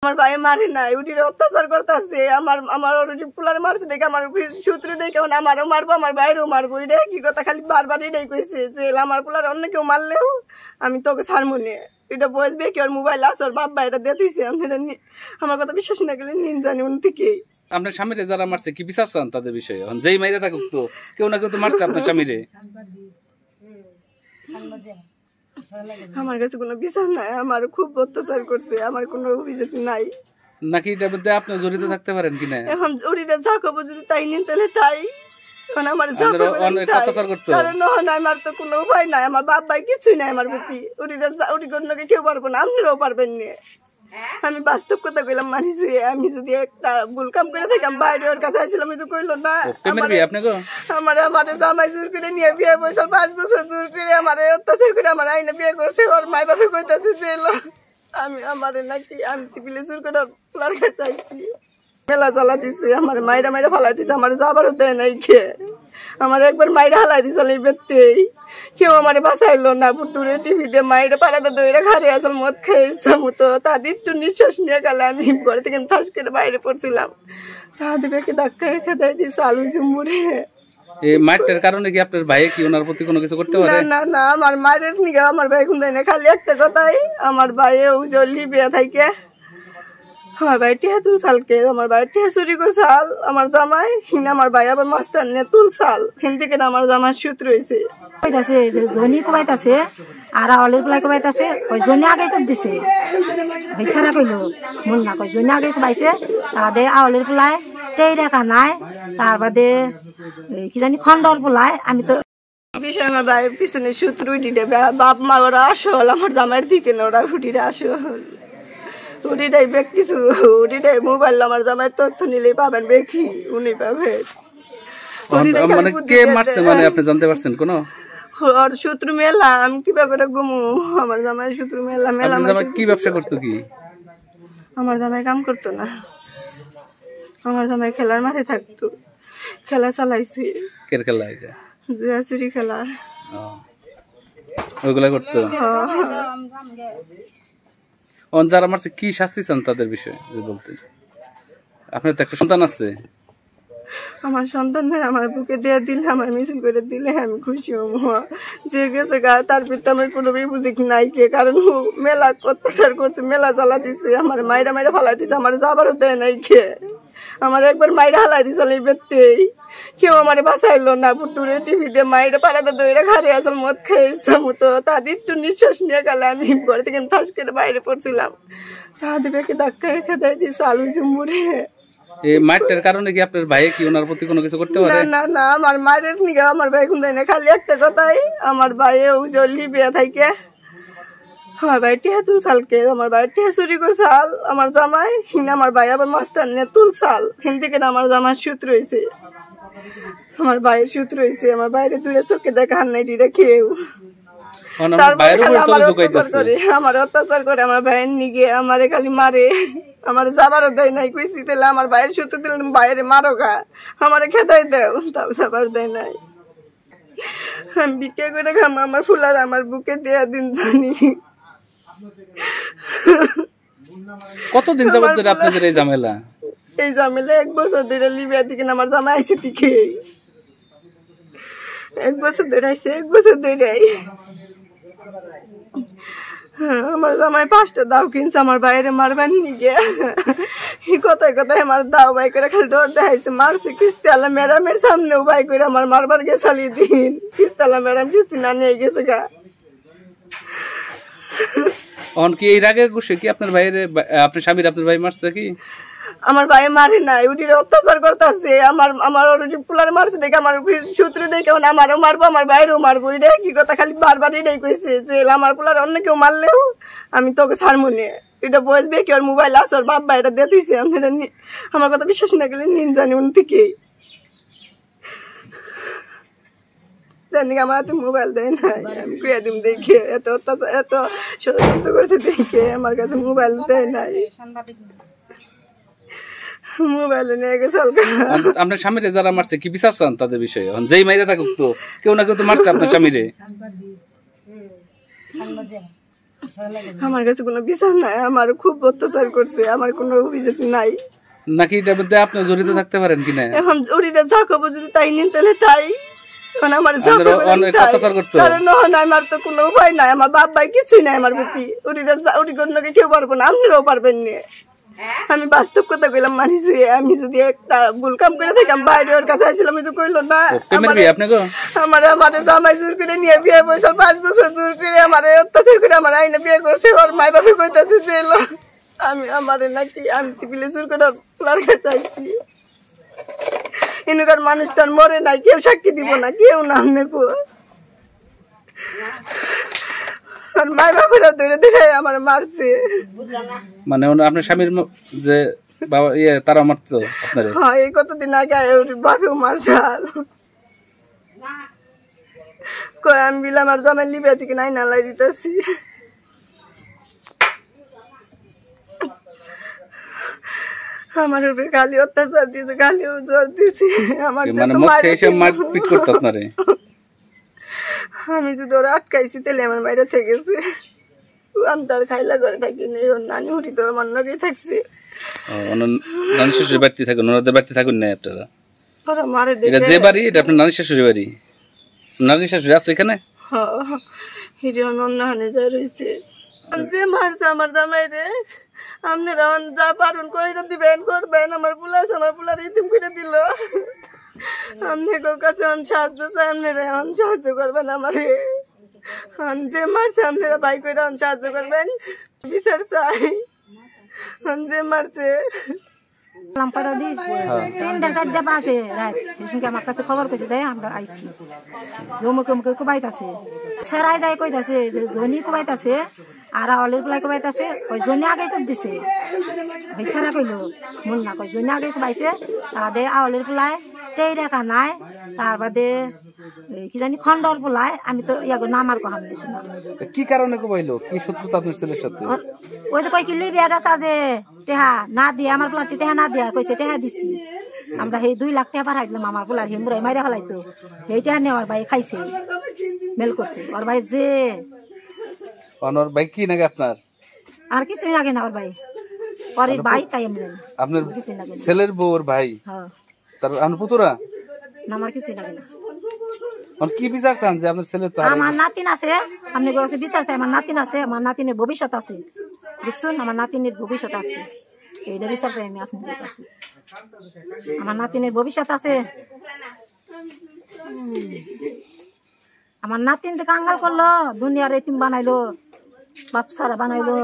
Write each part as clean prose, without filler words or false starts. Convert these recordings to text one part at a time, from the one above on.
আমার ভাই মারে নাই, উঠিরে অত্যাচার করতেছে। আমার পোলার মারছে দেখে আমার শত্রু দেখে আমারও মারবো, আমার বাইরেও মারবো। এটা কি কথা, খালি বারবার এটাই কইছে যে আমার পোলার অন্য কেউ মারলেও আমি তোকে ছাড়বো নে। এটা বসবে কি ওর মোবাইল আছে, ওর বাবা এটা দিয়ে দিয়েছে। আমার কথা বিশ্বাস না গেলে নিন জানি উনি থেকেই। আপনার স্বামীরে যারা মারছে কি বিচার চান তাদের বিষয়ে? যেই মাইরে থাকুক তো কেউ না কেউ তো মারছে আপনার স্বামীরে। আমার কাছে কোনো বিচার নাই, আমার খুব অত্যাচার করছে, আমার কোনো অভিযোগ নাই। নাকি এটার মধ্যে আপনি জড়িত থাকতে পারেন কিনা? এখন জড়িত যা করবো, যদি তাই নিন তাহলে তাই। আমার তো কোনো উপায় নাই, আমার বাপ ভাই কিছুই নাই আমার প্রতি। উঠি কেউ পারবো না, আপনারাও পারবেন না। আমি বাস্তব কথা কইলাম, মানিছি। আমি যদি একটা ভুল কাম করে থাকতাম, বাইরে ওর কাছে আসছিলাম, কইলো না আমার জামাই জোর করে নিয়ে বিয়ে বসে 5 বছর জোর করে আমার অত্যাচার করে আমার আইনে বিয়ে করছে। ওর মাই বাপে কইতাছে যে আমি আমারে নাকি আমি সিভিলে জোর করে পোলার কাছে আইছি। মেলা জ্বালা দিচ্ছে, আমার মাইরা মাইরা ফালাই দিচ্ছে, আমার যাবারও দেয় নাই খেয়ে। আমার একবার মাইরা হালাই দিছিল এই বেতেই, কেউ আমার বাঁচাইলো না। দূরে টিভিতে মাইরা পাড়াতে দইরা ঘরে আসল মদ খেয়েছে মতো। তাদের একটু নিঃশ্বাস নিয়ে গেলে আমি ঘর থেকে ঠাস করে বাইরে পড়ছিলাম, তাদের বেঁকে ধাক্কা খেদাই দিয়েছে আলু জুমুরে। এই মারটার কারণে কি আপনার ভাই কি ওনার প্রতি কোনো কিছু করতে পারে? না না, আমার মায়ের নিগা আমার ভাই কোন দেয় না। খালি একটা কথাই, আমার ভাই লিবিয়া থাকে, আমার ভাই টিহা তুল সালকে, আমার ভাই টিহা চুরি করে চাল আমার জামাই হিনা। আমার ভাই আবার মাস্টার নিয়ে তুল চাল হিন্দি কেন আমার জামার সূত্র হয়েছে। জনি কমাইতাছে আর আওয়ালের পোলাই কমাইতাছে, ওই জনি আগে তো দিছে সারা কইল মন না কই জনি আগে কমাইছে। তাদের আওয়ালের পোলাই টেই রেখা নাই, তার বাদে কি জানি খন্ডর পোলাই। আমি তো বিষয় আমার ভাইয়ের পিছনে সূত্র উঠিটা বাপ মা ওরা আসল, আমার জামাইয়ের দিকে না ওরা উঠিটা আসল। উঠিটাই বেগ কিছু উঠিটাই মোবাইল আমার জামাইয়ের তথ্য নিলেই পাবেন, বেকি উনি পাবেন। কে মারছে মানে আপনি জানতে পারছেন কোন? ওর শত্রু মেলা, আমি কিবা করে ঘুমু। আমার জামাই শত্রু মেলা মেলা। কি ব্যবসা করতো? কি আমার জামাই কাম করতো না, আমার জামাই খেলার মাঠে থাকতো, খেলা চালাইছে। কের খেলা? এটা জুয়া চুরি খেলা, ওইগুলা করতো। যারা মারছে কি শাস্তি চান তাদের বিষয়ে যে বলতে? আপনার তো একটা সন্তান আছে। আমার সন্তানদের আমার বুকে দিয়ে দিলে, আমার মিছিল করে দিলে আমি খুশি হব। যে গেছে গা তার ভিতরে আমার কোনো বুঝি নাই কে, কারণ মেলা অত্যাচার করছে, মেলা জ্বালা দিচ্ছে, আমার মাইরা মাইরা ফালাই দিচ্ছে, আমার যাবারও দেয় নাই কে। আমার একবার মাইরা হালাই দিছিল এই বেতেই, কেউ আমার বাঁচাইলো না। দূরে টিভিতে মাইরা পাড়াতে দইরা ঘরে আসল মদ খেয়েছে মতো। তাদের একটু নিঃশ্বাস নিয়ে গেলে আমি ঘর থেকে ঠাস করে বাইরে পড়ছিলাম, তাদের বেঁকে ধাক্কা খেদাই দিয়েছে আলু জুমুরে। এই মারটার কারণে কি আপনার ভাই কি ওনার প্রতি কোনো কিছু করতে পারে? না না, আমার মায়ের নিগা আমার ভাই কোন দেয় না। খালি একটা কথাই, আমার ভাই লিবিয়া থাকে, আমার ভাই টিহা তুল সালকে, আমার ভাই টিহা চুরি করে চাল আমার জামাই হিনা। আমার ভাই আবার মাস্টার নিয়ে তুল চাল হিন্দি কেন আমার জামার সূত্র হয়েছে, আমার ভাইয়ের সূত্র হয়েছে। আমার বাইরে দূরে চোখে দেখা নাই এটা কেউ। আমার অত্যাচার করে, আমার ভাইয়ের নিগে আমারে খালি মারে, আমার যাবারও দেয় নাই। কইছি তাহলে আমার ভাইয়ের সূত্র দিলে বাইরে মারো গা, আমারে খেদাই দেও, তাও যাবার দেয় নাই। আমি বিক্রি করে খাম, আমার ফুলার আমার বুকে দেয়া দিন জানি। কতদিন যাবত ধরে আপনাদের এই ঝামেলা? এই ঝামেলা 1 বছর ধরে। লিবিয়া থেকে আমার জামাই আইসে থেকে 1 বছর ধরে আইসে, 1 বছর ধরে। আমার জামাই 5টা দাও কিনছে আমার বাইরে মারবেন নিগে। কথায় কথায় আমার দাও বাই করে খালি ডর দেখাইছে, মারছে কিস্তিওয়ালা ম্যাডামের সামনেও বাই করে আমার মারবার গেছালি দিন। কিস্তিওয়ালা ম্যাডাম কিস্তি না নিয়ে গেছে গা। কি এই রাগের গুছে কি আপনার ভাইয়ের, আপনার স্বামীর আপনার ভাই মারছে কি? আমার ভাই মারে নাই, উঠিরে অত্যাচার করতেছে। আমার পোলার মারছে দেখে আমার শত্রু দেখে আমারও মারবো, আমার বাইরেও মারবো। এটা কি কথা, খালি বারবার এটাই কইছে যে আমার পোলার অন্য কেউ মারলেও আমি তোকে ছাড়বো নে। এটা বসবে কি ওর মোবাইল আছে, ওর বাবা এটা দিয়ে দিয়েছে। আমার কথা বিশ্বাস না গেলে নিন জানি উনি থেকেই। জানি আমার হাতে মোবাইল দেয় নাই, আমি কুয়া দিম দেখে এত অত্যাচার এত ষড়যন্ত্র করছে দেখে আমার কাছে মোবাইল দেয় নাই। মোবাইল নিয়ে গেছে। আপনার স্বামীরে যারা মারছে কি বিচার চান তাদের বিষয়ে? যেই মাইরে থাকুক তো কেউ না কেউ তো মারছে আপনার স্বামীরে। আমার কাছে কোনো বিচার নাই, আমার খুব অত্যাচার করছে, আমার কোনো অভিযোগ নাই। নাকি এটার মধ্যে আপনি জড়িত থাকতে পারেন কিনা? এখন ওরিটা যা খাবো যদি তাই নিন তাহলে তাই, এখন আমার যা আপনারা অনেক অত্যাচার করতো? কারণ আমার তো কোনো উপায় নাই, আমার বাপ ভাই কিছুই নাই আমার প্রতি। ওরি কোনোকে কেউ পারবো না, আপনারাও পারবেন না। আমি বাস্তব কথা কইলাম মানুষ হয়ে, আমি যদি একটা ভুল কাম করে থাকতাম বাইরে ওর কাছে আসছিলাম, কিছু কইলো না। আমার জামাই জোর করে নিয়ে বিয়ে বলছে, 5 বছর জোর করে আমার অত্যাচার করে আমার আইনে বিয়ে করছে। ওর মাই বাপে কইতাছে যে আমি আমারে নাকি আমি সিভিলে জোর করে ওর কাছে আইছি। এনুকার মানুষটার মরে নাই, কেউ সাক্ষী দিব না, কেউ না। নেকো আর মাই বাপেরা ধরে ধরে আমার মারছে। মানে আপনার স্বামীর যে বাবা তারা মারতো আপনারে? হ্যাঁ, এই কতদিন আগে বাপেও মারছে। কই আমি বিল আমার জামাই লিবিয়া থেকে নাই নালাই দিতেছি। আমার উপরে গালি অত্যাচার দিয়েছে, গালিও জ্বর দিয়েছে। আমার মারপিট করতো আপনারে? আমি যদি ওরা আটকাইছি তাহলে আমার মায়েরা থেকেছে। আমি তার খাইলা করে থাকি নেই, ওর নানি উঠি তো আমার লগেই থাকছে। নানি শ্বশুর বাড়িতে থাকুন, ওনাদের বাড়িতে থাকুন না আপনারা? ওরা মারে দেখে যে বাড়ি, এটা আপনার নানি শ্বশুর বাড়ি? নানি শ্বশুর আছে এখানে? হিরে অন্যহানে যা রয়েছে যে মারছে আমার জামাই রে, আপনারা যা পারুন করে দিবেন, করবেন। আমার পুলাস আমার পুলার ইতিম করে দিল। আপনাদের কাছে সাহায্য চাই, আপনারা সাহায্য করবেন আমারে। যে মারছে আপনারা ভাই করে সাহায্য করবেন, বিচার চাই। যে মারছে আমার কাছে খবর কইছে দেয়, আমরা আইছি জমুকে মুখে কুবাইতাছে, সেরাই দেয় কইতাছে যে জনি কুবাইতাছে আর আওয়ালের পোলাই কুবাইতাছে। কই জনি আগে কুব দিছে, ওই সেরা কইলো মন না, কই জনি আগে কুবাইছে। তাদের আওয়ালের পোলাই টেই রেখা নাই, তার বাদে কি জানি খন্ডর পোলাই। আমি তো ইয়াগো নামার কথা বলছি না। কি কারণে কুবাইলো? কি শত্রুতা আপনার ছেলের সাথে? ওই যে কই কি লিবিয়া দাসা যে টেহা না দিয়ে, আমার পোলাটি টেহা না দিয়া কইছে টেহা দিছি। আমরা সেই 2 লাখ টাকা পাঠাই দিলাম আমার পোলার, হেমুরাই মাইরা ফেলাইতো। সেই টেহা নিয়ে ওর ভাই খাইছে, মেল করছে। ওর ভাই যে ওর ভাই কি নাকি আপনার? আর কিছুই লাগে না ওর ভাই, ওর ভাই তাই আমি জানি। আপনার ছেলের বউর ভাই? হ্যাঁ। তার আপনার পুতুরা? না, আমার কিছুই লাগে না। কি বিচার চান যে আপনার ছেলে? তো আমার নাতিন আছে, আপনি বলছে বিচার চাই। আমার নাতিন আছে, আমার নাতিনের ভবিষ্যৎ আছে, বুঝছেন? আমার নাতিনের ভবিষ্যৎ আছে, এইটা বিচার চাই আমি আপনার কাছে। আমার নাতিনের ভবিষ্যৎ আছে। আমার নাতিন তো কাঙ্গাল করলো, দুনিয়ার এতিম বানাইলো, বাপ সারা বানাইলো।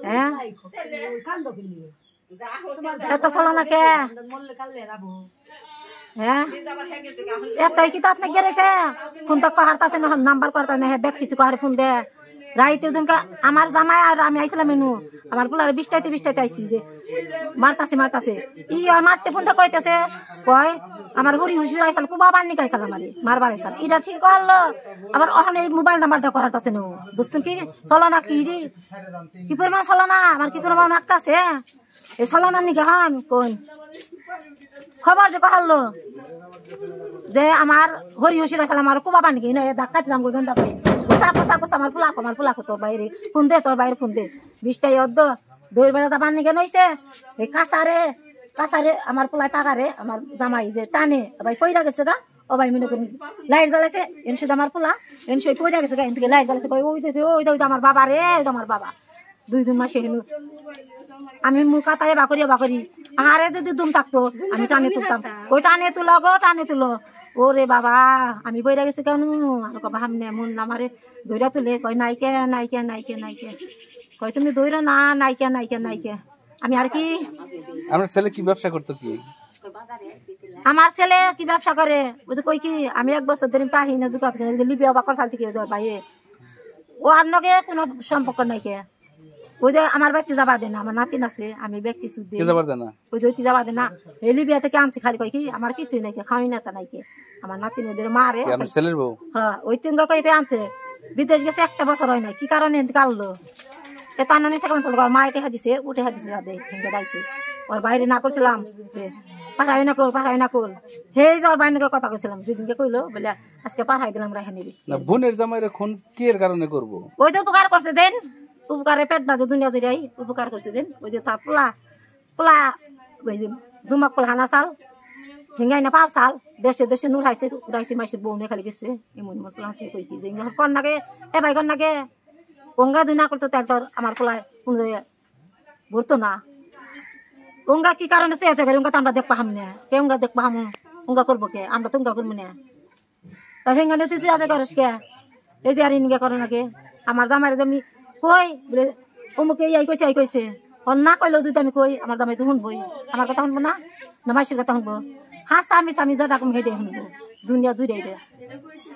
হ্যাঁ, এত চলো না কে? হ্যাঁ, এতই কি তাত না গেছে? ফোন তো কাহারতাছে না, নাম্বার করতে না, ব্যাগ কিছু কাহার ফোন দে রাইতে। আমার জামাই আর আমি আইছিলাম মেনু, আমার পোলার 20টাইতে আইসি যে মারতাছে ই আর মারতে ফোনটা কইতেছে, কয় আমার হরি হুসুর আইসাল কুবা বান্নি কাইসাল, আমারে মারবার আইসাল। এটা ঠিক করলো আবার ওখানে মোবাইল নাম্বারটা করারতাছে না, বুঝছেন? কি চলো না, কি পরিমাণ চলো না, আমার কি পরিমাণ আঁকতাছে এই চলো না নিকে হন কোন খবর যে কহালো যে আমার হরি হুসুর আইসাল, আমার কুবা বান্নি কি ধাক্কাতে যাম গন্ধা করে কোসা আমার পোলাকো তোর বাইরে ফোন দে, তোর বাইরে ফোন দে। 20টাই অর্ধ দই বেড়া বান্নি কেন হয়েছে এই কাঁচারে আমার পোলাই পাকারে আমার জামাই যে টানে ভাই পয়রা গেছে গা। ও ভাই মনে করুন লাইট জ্বালাইছে, এন শুধু আমার পোলা এন সই পয়রা গেছে গা, এন থেকে লাইট জ্বালাইছে। ওই আমার বাবা রে, ওই আমার বাবা 2 মাসে হেনু আমি মুখ আতায় বাকরি আরে যদি দুম থাকতো আমি টানে তুলতাম। ওই টানে তুলো গো, টানে তুলো। ওরে বাবা আমি বইরা গেছি কেন? আর কবা হামনে মন আমারে দইরা তুলে কয় নাইকে কয় তুমি দইরা না, নাইকে। আমি আর কি, আমার ছেলে কি ব্যবসা করতো? কি আমার ছেলে কি ব্যবসা করে? ওই তো কই কি আমি 1 বছর ধরে পাহি না জুকাত লিবিয়া বাকর সাল থেকে ভাইয়ে ও আর নগে কোনো সম্পর্ক নাইকে। ওই যে আমার বাড়িতে যাবার দেয় না, আমার নাতিন আছে, আমি ব্যাগ কিছু দিই ওই যে যাবার দেয় না। এই লিবিয়া থেকে আনছি, খালি কয় কি আমার কিছুই নাইকে, খাওয়াই না তা নাইকে। আমার নাতিন ওদের মারে, ছেলের বউ। হ্যাঁ, ওই 3 কইতে আনছে। বিদেশ গেছে 1 বছর হয় না, কি কারণে কাটলো এত আনন্দ টাকা মতো মা টেহা দিছে উঠে দিছে তাদের হেঁকে দাইছে ওর বাইরে না করছিলাম যে পাঠাই না কর হে যে ওর বাইরে কথা কইছিলাম দুদিনকে কইলো বলে আজকে পাঠাই দিলাম রাখা নিবি বোনের জামাইরে খুন কি এর কারণে করবো? ওই তো উপকার করছে দেন উপকারে পেট বাজে দুনিয়া জুড়াই উপকার করছে দেন ওই যে তার পোলা ওই যে জুমাক পোলা হানা চাল হিঙ্গাই না পাল চাল দেশে নুরাইছে উড়াইছে মাইছে বউনে খালি গেছে এমন পোলা কই কি যে কন্যাকে এ ভাই কন্যাকে গঙ্গা দুই না করতো তার তোর আমার পোলায় কোন ঘুরতো না গঙ্গা কি কারণে চেয়েছে গঙ্গা তো আমরা দেখবা হাম না কে গঙ্গা দেখবা হাম গঙ্গা করবো কে আমরা তো গঙ্গা করবো না তা হেঙ্গা তুই চেয়ে করস কে এই যে আর ইনগে করো নাকি আমার জামাই আমি কই বলে অমুকে এই কইছে না কইলেও যদি আমি কই আমার জামাই তো শুনবই আমার কথা শুনবো না মাইসের কথা শুনবো স্বামী যা ডাকুম হেঁটে শুনবো দুনিয়া জুড়ে দে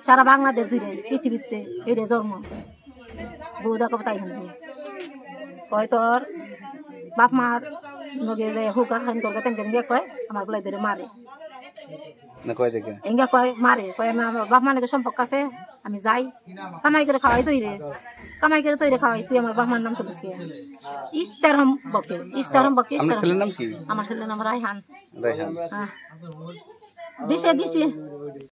সারা বাংলাদেশ জুড়ে পৃথিবীতে হেঁটে জন্ম বউ দেখো তাই শুনবো কয় তোর বাপ মার নগে হুকা খান করবে তেনকে কয় আমার বলে ধরে মারে এঙ্গা কয় মারে কয় আমার বাপ মার সম্পর্ক আছে আমি যাই কামাই করে খাওয়াই তৈরে খাওয়াই তুই আমার বাপ মার নাম তুলিস কে ইস্তারহম বকে আমার ছেলের নাম রায়হান দিছে